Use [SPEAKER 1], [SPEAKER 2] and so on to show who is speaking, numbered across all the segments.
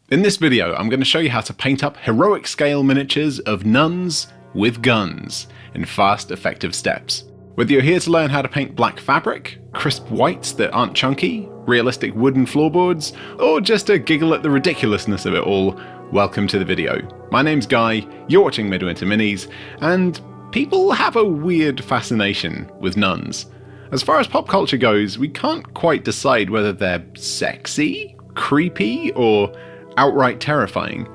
[SPEAKER 1] In this video, I'm going to show you how to paint up heroic scale miniatures of nuns with guns in fast, effective steps. Whether you're here to learn how to paint black fabric, crisp whites that aren't chunky, realistic wooden floorboards, or just to giggle at the ridiculousness of it all, welcome to the video. My name's Guy, you're watching Midwinter Minis, and people have a weird fascination with nuns. As far as pop culture goes, we can't quite decide whether they're sexy, creepy, or outright terrifying.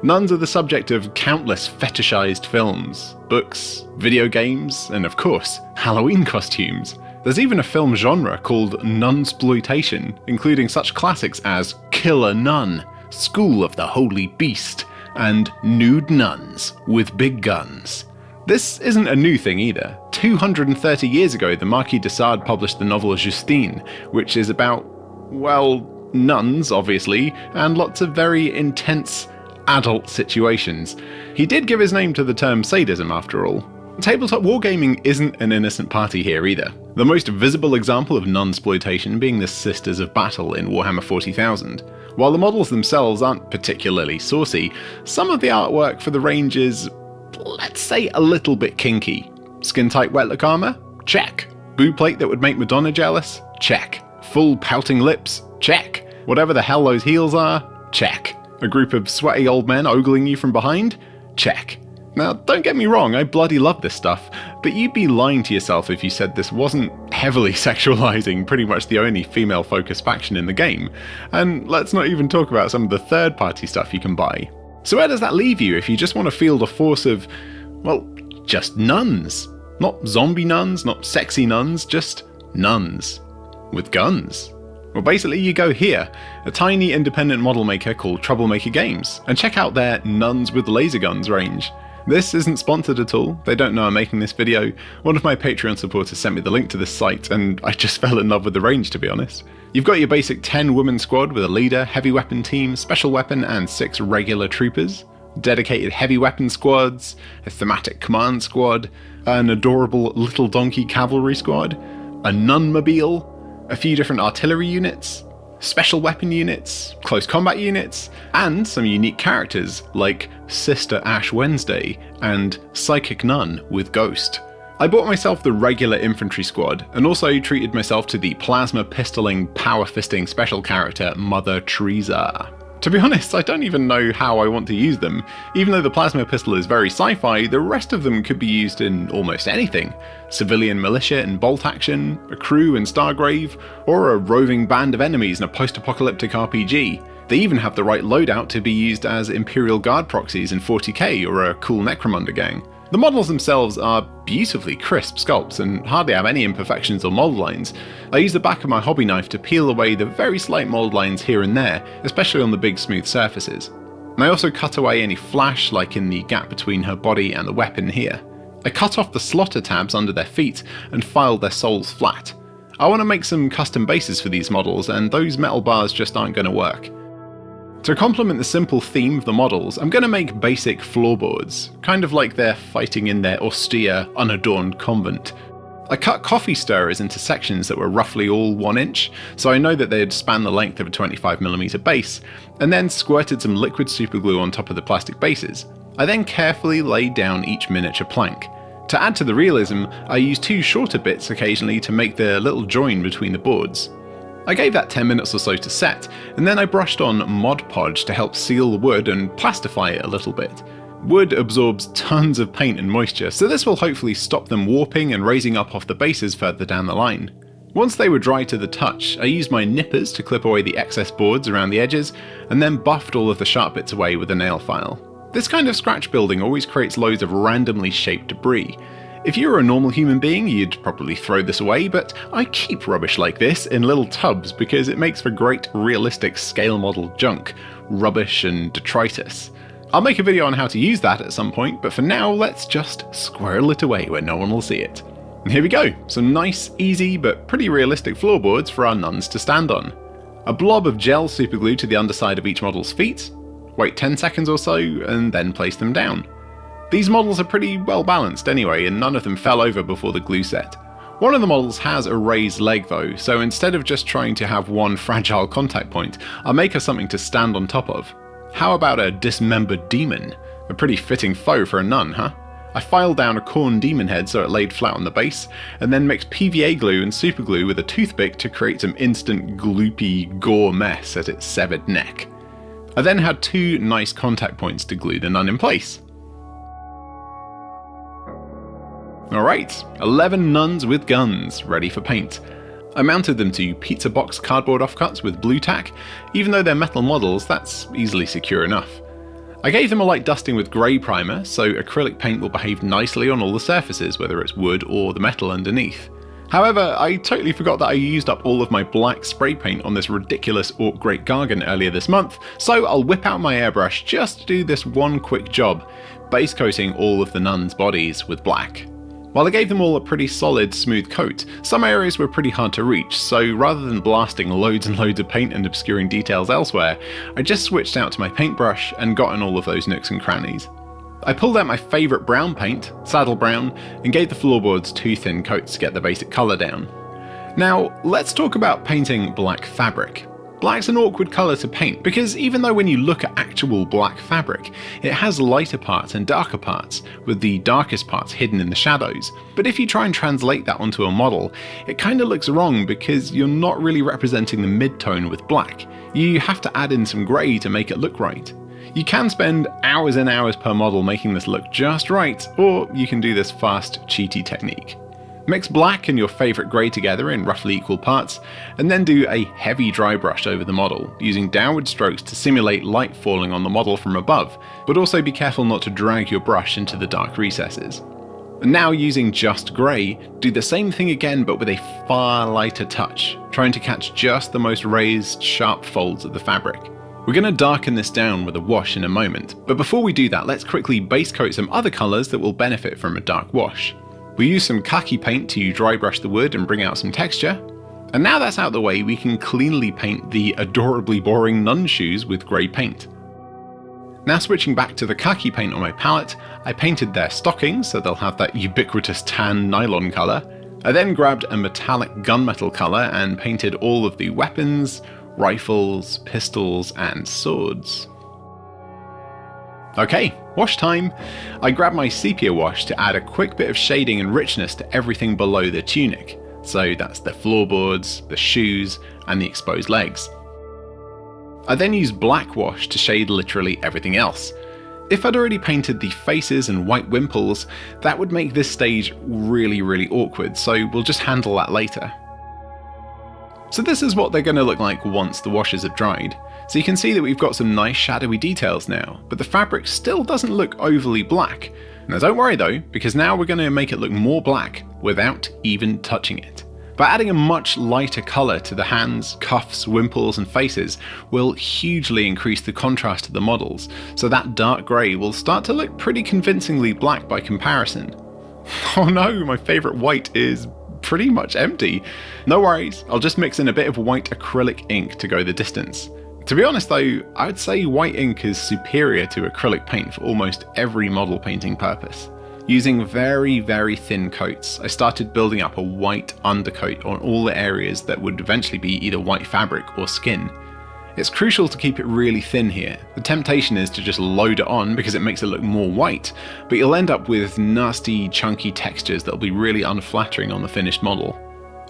[SPEAKER 1] Nuns are the subject of countless fetishized films, books, video games, and of course, Halloween costumes. There's even a film genre called nunsploitation, including such classics as Killer Nun, School of the Holy Beast, and Nude Nuns with Big Guns. This isn't a new thing either. 230 years ago, the Marquis de Sade published the novel Justine, which is about, well, nuns, obviously, and lots of very intense adult situations. He did give his name to the term sadism, after all. Tabletop wargaming isn't an innocent party here either. The most visible example of nunsploitation being the Sisters of Battle in Warhammer 40,000. While the models themselves aren't particularly saucy, some of the artwork for the range is, let's say, a little bit kinky. Skin-tight wetlock armor? Check. Boob plate that would make Madonna jealous? Check. Full pouting lips? Check. Whatever the hell those heels are? Check. A group of sweaty old men ogling you from behind? Check. Now, don't get me wrong, I bloody love this stuff, but you'd be lying to yourself if you said this wasn't heavily sexualizing pretty much the only female-focused faction in the game. And let's not even talk about some of the third-party stuff you can buy. So where does that leave you if you just want to field a force of, well, just nuns? Not zombie nuns, not sexy nuns, just nuns. With guns. Well, basically you go here, a tiny independent model maker called Troublemaker Games, and check out their Nuns with Laser Guns range. This isn't sponsored at all, they don't know I'm making this video. One of my Patreon supporters sent me the link to this site, and I just fell in love with the range, to be honest. You've got your basic 10-woman squad with a leader, heavy weapon team, special weapon, and 6 regular troopers. Dedicated heavy weapon squads, a thematic command squad, an adorable little donkey cavalry squad, a nunmobile, a few different artillery units, special weapon units, close combat units, and some unique characters like Sister Ash Wednesday and Psychic Nun with Ghost. I bought myself the regular infantry squad, and also treated myself to the plasma pistoling, power fisting special character Mother Teresa. To be honest, I don't even know how I want to use them. Even though the plasma pistol is very sci-fi, the rest of them could be used in almost anything. Civilian militia in bolt action, a crew in Stargrave, or a roving band of enemies in a post-apocalyptic RPG. They even have the right loadout to be used as Imperial Guard proxies in 40k or a cool Necromunda gang. The models themselves are beautifully crisp sculpts and hardly have any imperfections or mold lines. I use the back of my hobby knife to peel away the very slight mold lines here and there, especially on the big smooth surfaces. And I also cut away any flash, like in the gap between her body and the weapon here. I cut off the slotter tabs under their feet and filed their soles flat. I want to make some custom bases for these models, and those metal bars just aren't going to work. To complement the simple theme of the models, I'm going to make basic floorboards, kind of like they're fighting in their austere, unadorned convent. I cut coffee stirrers into sections that were roughly all 1 inch, so I know that they'd span the length of a 25mm base, and then squirted some liquid superglue on top of the plastic bases. I then carefully laid down each miniature plank. To add to the realism, I used 2 shorter bits occasionally to make the little join between the boards. I gave that 10 minutes or so to set, and then I brushed on Mod Podge to help seal the wood and plastify it a little bit. Wood absorbs tons of paint and moisture, so this will hopefully stop them warping and raising up off the bases further down the line. Once they were dry to the touch, I used my nippers to clip away the excess boards around the edges, and then buffed all of the sharp bits away with a nail file. This kind of scratch building always creates loads of randomly shaped debris. If you were a normal human being, you'd probably throw this away, but I keep rubbish like this in little tubs because it makes for great realistic scale model junk, rubbish and detritus. I'll make a video on how to use that at some point, but for now let's just squirrel it away where no one will see it. And here we go, some nice, easy but pretty realistic floorboards for our nuns to stand on. A blob of gel superglue to the underside of each model's feet, wait 10 seconds or so, and then place them down. These models are pretty well balanced anyway, and none of them fell over before the glue set. One of the models has a raised leg though, so instead of just trying to have one fragile contact point, I'll make her something to stand on top of. how about a dismembered demon? A pretty fitting foe for a nun, huh? I filed down a corn demon head so it laid flat on the base, and then mixed PVA glue and super glue with a toothpick to create some instant gloopy gore mess at its severed neck. I then had 2 nice contact points to glue the nun in place. Alright, 11 nuns with guns, ready for paint. I mounted them to pizza box cardboard offcuts with blue tack. Even though they're metal models, that's easily secure enough. I gave them a light dusting with grey primer, so acrylic paint will behave nicely on all the surfaces, whether it's wood or the metal underneath. However, I totally forgot that I used up all of my black spray paint on this ridiculous Orc Great Gargant earlier this month, so I'll whip out my airbrush just to do this one quick job, base coating all of the nuns' bodies with black. While I gave them all a pretty solid, smooth coat, some areas were pretty hard to reach, so rather than blasting loads and loads of paint and obscuring details elsewhere, I just switched out to my paintbrush and got in all of those nooks and crannies. I pulled out my favourite brown paint, saddle brown, and gave the floorboards 2 thin coats to get the basic colour down. Now, let's talk about painting black fabric. Black's an awkward colour to paint because even though when you look at actual black fabric, it has lighter parts and darker parts, with the darkest parts hidden in the shadows. But if you try and translate that onto a model, it kinda looks wrong because you're not really representing the mid-tone with black. You have to add in some grey to make it look right. You can spend hours and hours per model making this look just right, or you can do this fast, cheaty technique. Mix black and your favourite grey together in roughly equal parts, and then do a heavy dry brush over the model, using downward strokes to simulate light falling on the model from above, but also be careful not to drag your brush into the dark recesses. And now using just grey, do the same thing again but with a far lighter touch, trying to catch just the most raised, sharp folds of the fabric. We're going to darken this down with a wash in a moment, but before we do that, let's quickly base coat some other colours that will benefit from a dark wash. We use some khaki paint to dry brush the wood and bring out some texture. And now that's out of the way, we can cleanly paint the adorably boring nun shoes with grey paint. Now switching back to the khaki paint on my palette, I painted their stockings so they'll have that ubiquitous tan nylon colour. I then grabbed a metallic gunmetal colour and painted all of the weapons, rifles, pistols and swords. Okay, wash time! I grabbed my sepia wash to add a quick bit of shading and richness to everything below the tunic. So that's the floorboards, the shoes, and the exposed legs. I then used black wash to shade literally everything else. If I'd already painted the faces and white wimples, that would make this stage really awkward, so we'll just handle that later. So this is what they're going to look like once the washes have dried. So you can see that we've got some nice shadowy details now, but the fabric still doesn't look overly black. Now don't worry though, because now we're going to make it look more black without even touching it. By adding a much lighter colour to the hands, cuffs, wimples and faces will hugely increase the contrast of the models, so that dark grey will start to look pretty convincingly black by comparison. Oh no, my favourite white is pretty much empty. No worries, I'll just mix in a bit of white acrylic ink to go the distance. To be honest though, I would say white ink is superior to acrylic paint for almost every model painting purpose. Using very thin coats, I started building up a white undercoat on all the areas that would eventually be either white fabric or skin. It's crucial to keep it really thin here. The temptation is to just load it on because it makes it look more white, but you'll end up with nasty, chunky textures that'll be really unflattering on the finished model.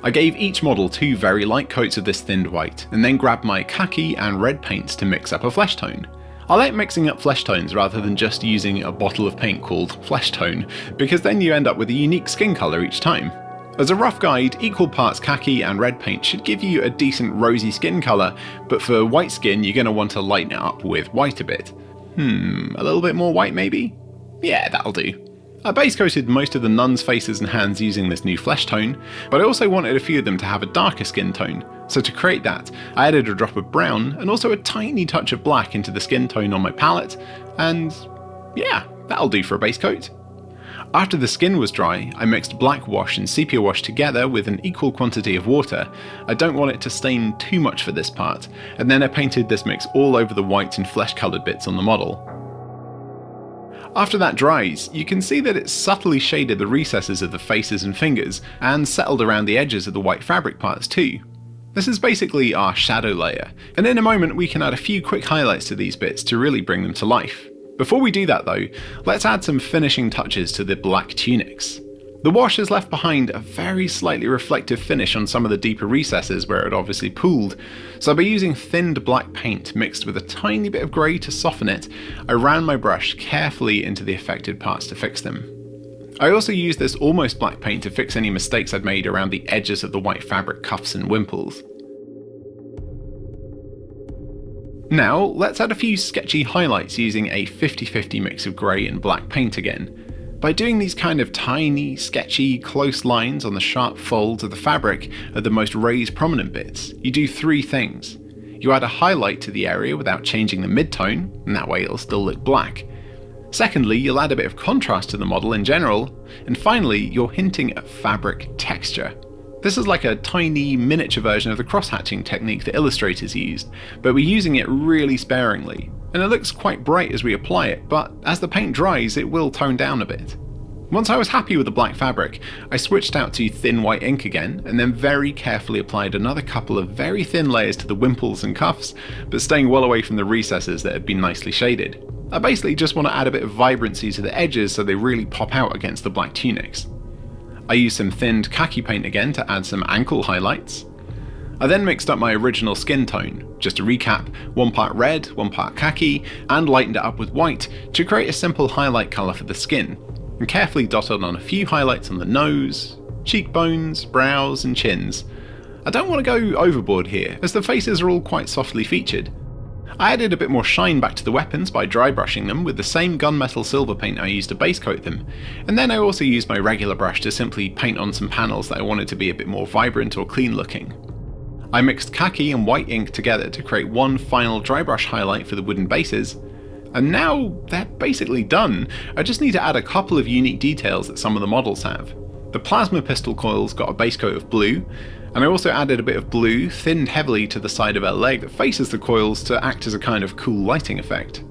[SPEAKER 1] I gave each model 2 very light coats of this thinned white, and then grabbed my khaki and red paints to mix up a flesh tone. I like mixing up flesh tones rather than just using a bottle of paint called flesh tone, because then you end up with a unique skin colour each time. As a rough guide, equal parts khaki and red paint should give you a decent rosy skin colour, but for white skin you're going to want to lighten it up with white a bit. A little bit more white maybe? Yeah, that'll do. I base coated most of the nuns' faces and hands using this new flesh tone, but I also wanted a few of them to have a darker skin tone, so to create that, I added a drop of brown and also a tiny touch of black into the skin tone on my palette, and yeah, that'll do for a base coat. After the skin was dry, I mixed black wash and sepia wash together with an equal quantity of water. I don't want it to stain too much for this part, and then I painted this mix all over the white and flesh coloured bits on the model. After that dries, you can see that it subtly shaded the recesses of the faces and fingers, and settled around the edges of the white fabric parts too. This is basically our shadow layer, and in a moment we can add a few quick highlights to these bits to really bring them to life. Before we do that though, let's add some finishing touches to the black tunics. The wash has left behind a very slightly reflective finish on some of the deeper recesses where it obviously pooled, so by using thinned black paint mixed with a tiny bit of grey to soften it, I ran my brush carefully into the affected parts to fix them. I also used this almost black paint to fix any mistakes I'd made around the edges of the white fabric cuffs and wimples. Now let's add a few sketchy highlights using a 50-50 mix of grey and black paint again. By doing these kind of tiny, sketchy, close lines on the sharp folds of the fabric at the most raised prominent bits, you do three things. You add a highlight to the area without changing the midtone, and that way it'll still look black. Secondly, you'll add a bit of contrast to the model in general, and finally, you're hinting at fabric texture. This is like a tiny, miniature version of the cross-hatching technique that illustrators used, but we're using it really sparingly, and it looks quite bright as we apply it, but as the paint dries, it will tone down a bit. Once I was happy with the black fabric, I switched out to thin white ink again, and then very carefully applied another couple of very thin layers to the wimples and cuffs, but staying well away from the recesses that had been nicely shaded. I basically just want to add a bit of vibrancy to the edges so they really pop out against the black tunics. I used some thinned khaki paint again to add some ankle highlights. I then mixed up my original skin tone, just to recap, 1 part red, 1 part khaki, and lightened it up with white to create a simple highlight colour for the skin, and carefully dotted on a few highlights on the nose, cheekbones, brows and chins. I don't want to go overboard here, as the faces are all quite softly featured. I added a bit more shine back to the weapons by dry brushing them with the same gunmetal silver paint I used to base coat them, and then I also used my regular brush to simply paint on some panels that I wanted to be a bit more vibrant or clean looking. I mixed khaki and white ink together to create one final dry brush highlight for the wooden bases, and now they're basically done. I just need to add a couple of unique details that some of the models have. The plasma pistol coil's got a base coat of blue, and I also added a bit of blue, thinned heavily to the side of her leg that faces the coils to act as a kind of cool lighting effect.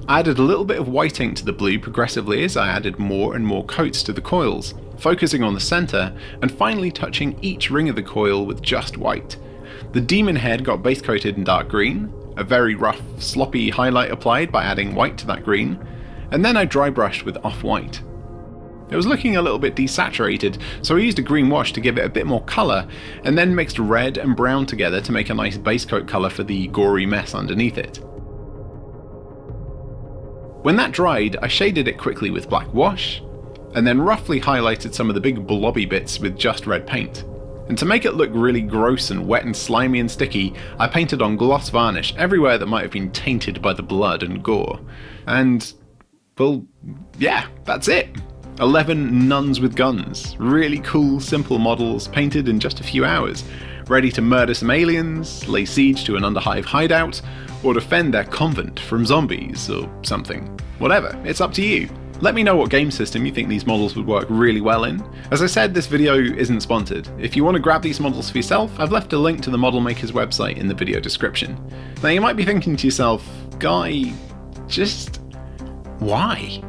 [SPEAKER 1] I added a little bit of white ink to the blue progressively as I added more and more coats to the coils, focusing on the centre, and finally touching each ring of the coil with just white. The demon head got base coated in dark green, a very rough, sloppy highlight applied by adding white to that green, and then I dry brushed with off-white. It was looking a little bit desaturated, so I used a green wash to give it a bit more colour, and then mixed red and brown together to make a nice base coat colour for the gory mess underneath it. When that dried, I shaded it quickly with black wash, and then roughly highlighted some of the big blobby bits with just red paint. And to make it look really gross and wet and slimy and sticky, I painted on gloss varnish everywhere that might have been tainted by the blood and gore. And, well, yeah, that's it. 11 nuns with guns. Really cool, simple models painted in just a few hours, ready to murder some aliens, lay siege to an underhive hideout, or defend their convent from zombies or something. Whatever, it's up to you. Let me know what game system you think these models would work really well in. As I said, this video isn't sponsored. If you want to grab these models for yourself, I've left a link to the Model Maker's website in the video description. Now you might be thinking to yourself, Guy, just why?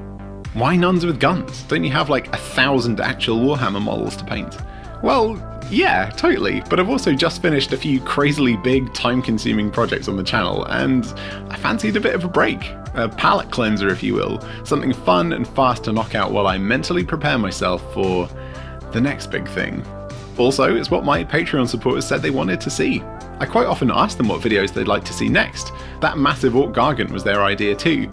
[SPEAKER 1] Why nuns with guns? Don't you have like 1,000 actual Warhammer models to paint? Well, yeah, totally, but I've also just finished a few crazily big, time-consuming projects on the channel, and I fancied a bit of a break. A palette cleanser, if you will. Something fun and fast to knock out while I mentally prepare myself for the next big thing. Also, it's what my Patreon supporters said they wanted to see. I quite often ask them what videos they'd like to see next. That massive Orc Gargant was their idea too.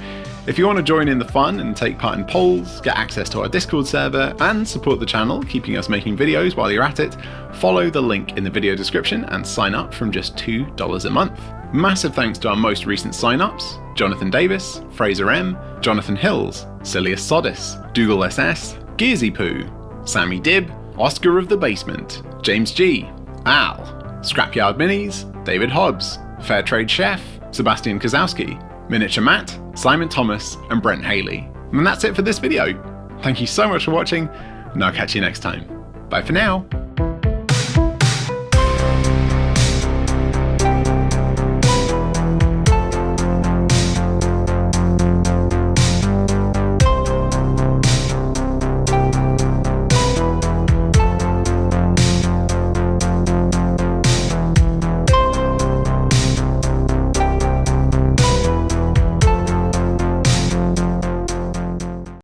[SPEAKER 1] If you want to join in the fun and take part in polls, get access to our Discord server, and support the channel, keeping us making videos while you're at it, follow the link in the video description and sign up from just $2 a month. Massive thanks to our most recent sign-ups: Jonathan Davis, Fraser M, Jonathan Hills, Silius Sodis, Dougal SS, Gearsy Poo, Sammy Dibb, Oscar of the Basement, James G, Al, Scrapyard Minis, David Hobbs, Fairtrade Chef, Sebastian Kozowski, Miniature Matt, Simon Thomas, and Brent Haley. And that's it for this video. Thank you so much for watching, and I'll catch you next time. Bye for now.